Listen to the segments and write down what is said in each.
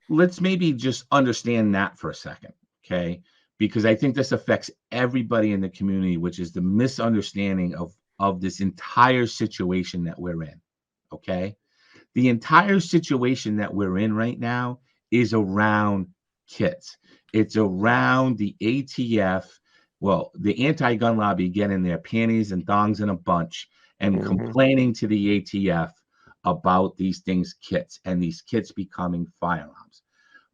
let's maybe just understand that for a second, okay? Because I think this affects everybody in the community, which is the misunderstanding of this entire situation that we're in, okay? The entire situation that we're in right now is around kids. It's around the ATF, well, the anti-gun lobby getting their panties and thongs in a bunch and Hmm. complaining to the ATF about these things, kits, and these kits becoming firearms.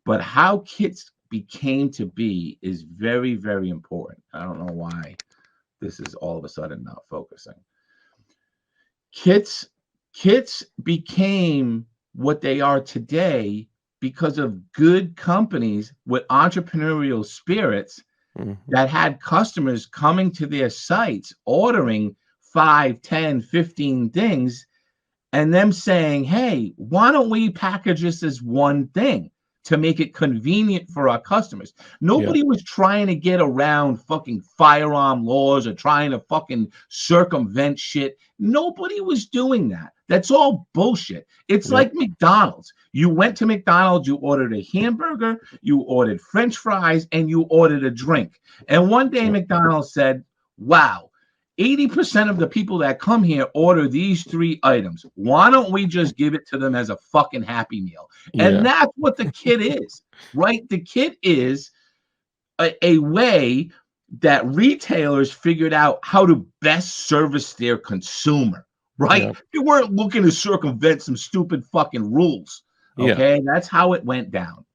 But how kits became to be is very, very important. I don't know why this is all of a sudden not focusing. Kits kits became what they are today because of good companies with entrepreneurial spirits Hmm. that had customers coming to their sites ordering 5, 10, 15 things and them saying, hey, why don't we package this as one thing to make it convenient for our customers? Yeah. Nobody was trying to get around fucking firearm laws or trying to fucking circumvent shit. Nobody was doing that. That's all bullshit. It's Yep. like McDonald's. You went to McDonald's, you ordered a hamburger, you ordered French fries, and you ordered a drink. And one day Yep. McDonald's said, wow, 80% of the people that come here order these three items. Why don't we just give it to them as a fucking Happy Meal? And Yeah. that's what the kit is, right? The kit is a way that retailers figured out how to best service their consumer, right? Yep. They weren't looking to circumvent some stupid fucking rules. Yeah. Okay. That's how it went down.